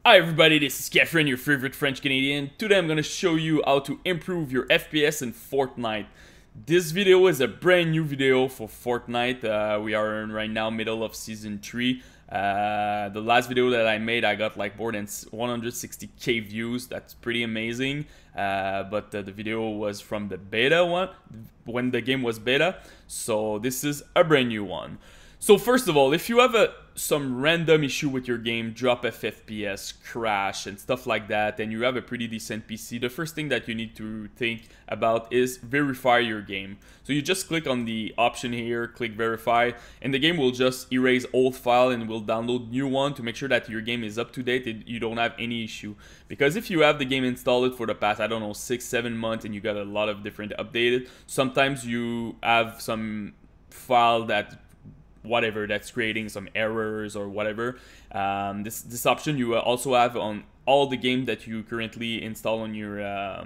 Hi everybody, this is Catherine, your favorite French Canadian. Today I'm gonna show you how to improve your FPS in Fortnite. This video is a brand new video for Fortnite. We are right now middle of season 3. The last video that I made, I got like more than 160k views. That's pretty amazing. But the video was from the beta one, when the game was beta. So this is a brand new one. So first of all, if you have some random issue with your game, drop FPS, crash, and stuff like that, and you have a pretty decent PC, the first thing that you need to think about is verify your game. So you just click on the option here, click verify, and the game will just erase old file and will download new one to make sure that your game is up to date and you don't have any issue. Because if you have the game installed for the past, I don't know, 6-7 months and you got a lot of different updated, sometimes you have some file that whatever that's creating some errors or whatever. This option you also have on all the games that you currently install on your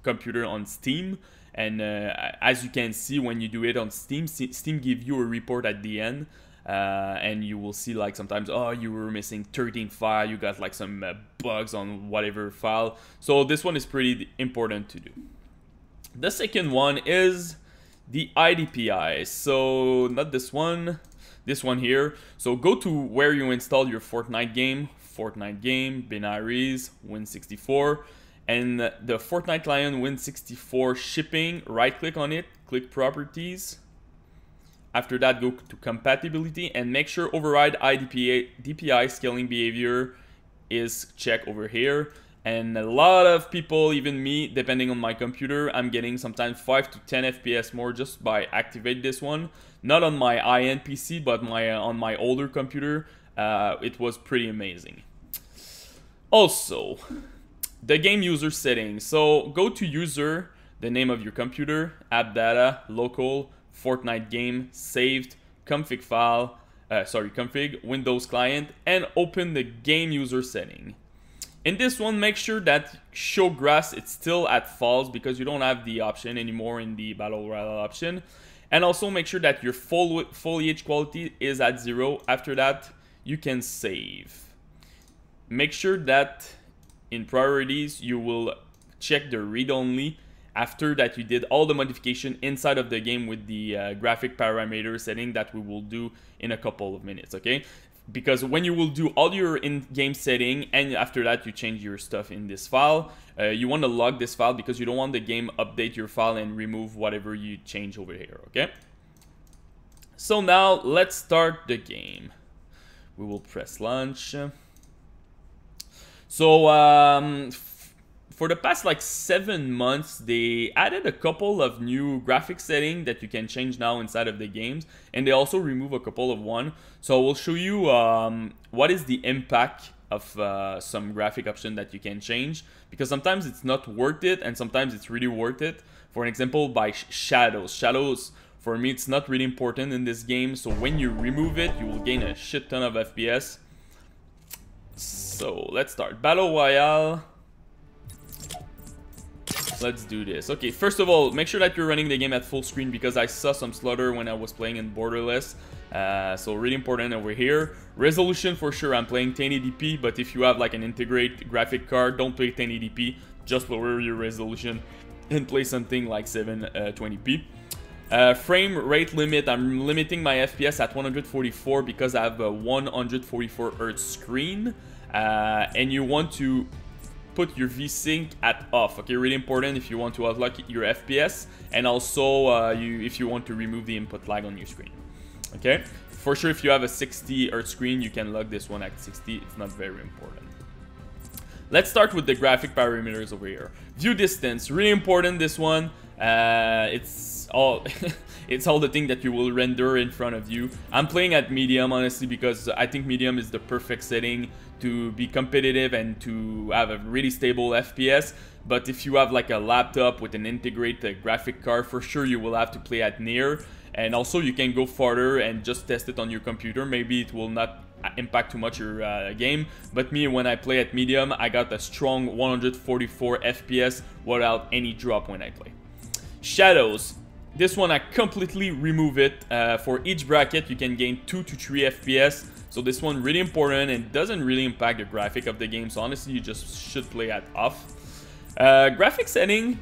computer on Steam. And as you can see, when you do it on Steam, Steam give you a report at the end. And you will see like sometimes, oh, you were missing 13 file, you got like some bugs on whatever file. So this one is pretty important to do. The second one is the IDPI. So not this one here. So go to where you install your Fortnite game, binaries, Win64, and the Fortnite client Win64 shipping, right click on it, click properties. After that, go to compatibility and make sure override DPI scaling behavior is checked over here. And a lot of people, even me, depending on my computer, I'm getting sometimes 5 to 10 FPS more just by activate this one. Not on my high-end PC, but on my older computer, it was pretty amazing. Also, the game user settings. So go to user, the name of your computer, app data, local, Fortnite game, saved, config file, config, Windows client, and open the game user setting. In this one, make sure that show grass it's still at false because you don't have the option anymore in the battle royale option. And also make sure that your foliage quality is at 0. After that, you can save. Make sure that in priorities, you will check the read-only after that you did all the modification inside of the game with the graphic parameter setting that we will do in a couple of minutes, okay? Because when you will do all your in-game setting and after that you change your stuff in this file, you want to log this file because you don't want the game update your file and remove whatever you change over here, okay? So now let's start the game. We will press launch. So for the past like 7 months, they added a couple of new graphic settings that you can change now inside of the games, and they also remove a couple of one. So we'll show you what is the impact of some graphic option that you can change, because sometimes it's not worth it and sometimes it's really worth it. For an example, by shadows for me it's not really important in this game, so when you remove it you will gain a shit ton of FPS. So let's start Battle Royale. Let's do this. Okay, first of all, make sure that you're running the game at full screen because I saw some slaughter when I was playing in Borderless. So really important over here. Resolution for sure, I'm playing 1080p, but if you have like an integrated graphic card, don't play 1080p. Just lower your resolution and play something like 720p. Frame rate limit, I'm limiting my FPS at 144 because I have a 144 Hz screen. And you want to put your VSync at off, okay? Really important if you want to unlock your FPS, and also if you want to remove the input lag on your screen, okay? For sure, if you have a 60 Hz screen, you can log this one at 60. It's not very important. Let's start with the graphic parameters over here. View distance, really important, this one. It's all it's all the thing that you will render in front of you. I'm playing at medium, honestly, because I think medium is the perfect setting to be competitive and to have a really stable FPS. But if you have like a laptop with an integrated graphic card, for sure you will have to play at near. And also you can go farther and just test it on your computer. Maybe it will not impact too much your game, but me, when I play at medium, I got a strong 144 FPS without any drop when I play. Shadows, this one I completely remove it. For each bracket you can gain 2 to 3 FPS. So this one really important and doesn't really impact the graphic of the game. So honestly, you just should play at off. Graphic setting,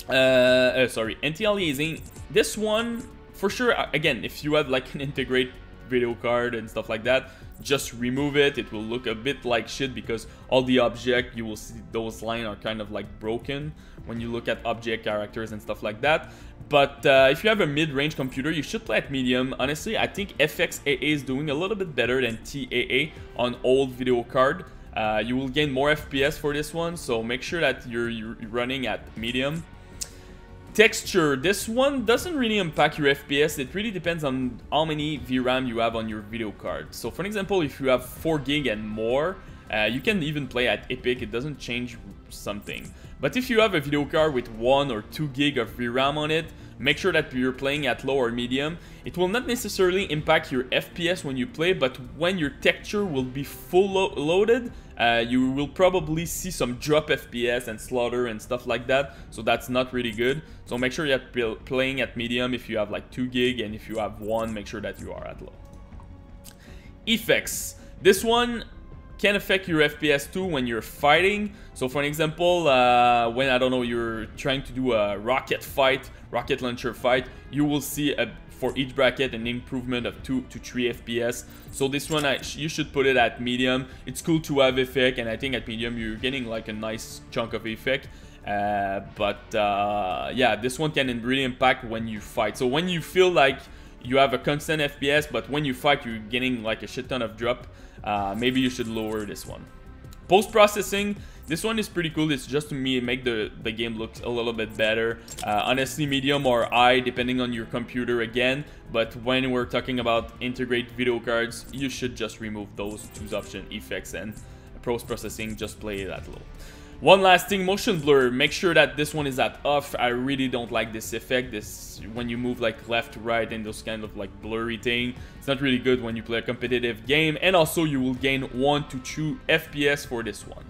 anti-aliasing. This one, for sure, again, if you have like an integrated video card and stuff like that, just remove it. It will look a bit like shit because all the object, you will see those lines are kind of like broken when you look at object characters and stuff like that. But if you have a mid-range computer, you should play at medium. Honestly, I think FXAA is doing a little bit better than TAA on old video card. You will gain more FPS for this one, so make sure that you're running at medium. Texture, this one doesn't really impact your FPS. It really depends on how many VRAM you have on your video card. So for example, if you have 4 gig and more, you can even play at epic. It doesn't change something. But if you have a video card with 1 or 2 gig of VRAM on it, make sure that you're playing at low or medium. It will not necessarily impact your FPS when you play, but when your texture will be full loaded, you will probably see some drop FPS and slaughter and stuff like that. So that's not really good. So make sure you're playing at medium if you have like 2 gig, and if you have 1, make sure that you are at low. Effects. This one can affect your FPS too when you're fighting. So for example, when, I don't know, you're trying to do a rocket launcher fight, you will see for each bracket an improvement of 2 to 3 FPS. So this one, you should put it at medium. It's cool to have effect, and I think at medium you're getting like a nice chunk of effect. Yeah, this one can really impact when you fight. So when you feel like you have a constant FPS, but when you fight you're getting like a shit ton of drop, maybe you should lower this one. Post-processing, this one is pretty cool. It's just to make the game look a little bit better. Honestly, medium or high depending on your computer again, but when we're talking about integrated video cards, you should just remove those two options, effects and post-processing. Just play it at low. One last thing, motion blur. Make sure that this one is at off. I really don't like this effect. This, when you move like left to right and those kind of like blurry thing, it's not really good when you play a competitive game. And also you will gain 1 to 2 FPS for this one.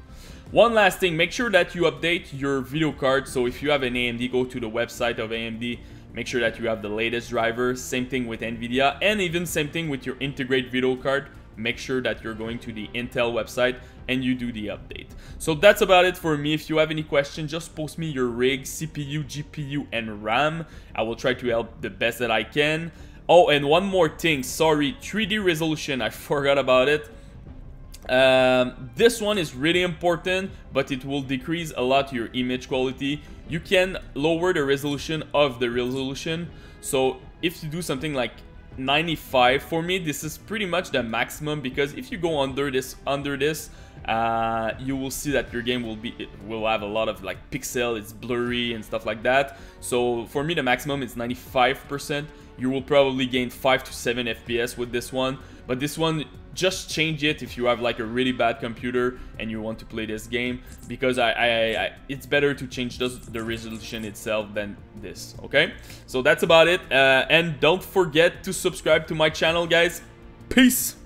One last thing, make sure that you update your video card. So if you have an AMD, go to the website of AMD. Make sure that you have the latest driver. Same thing with NVIDIA, and even same thing with your integrated video card. Make sure that you're going to the Intel website and you do the update. So that's about it for me. If you have any questions, just post me your rig, CPU, GPU, and RAM. I will try to help the best that I can. Oh, and one more thing, sorry, 3D resolution, I forgot about it. This one is really important, but it will decrease a lot your image quality. You can lower the resolution of the resolution. So if you do something like 95, for me this is pretty much the maximum, because if you go under this, you will see that your game will have a lot of like pixel, it's blurry and stuff like that. So for me the maximum is 95%. You will probably gain 5 to 7 FPS with this one, but this one, just change it if you have like a really bad computer and you want to play this game, because it's better to change the resolution itself than this. Okay, so that's about it, and don't forget to subscribe to my channel, guys. Peace.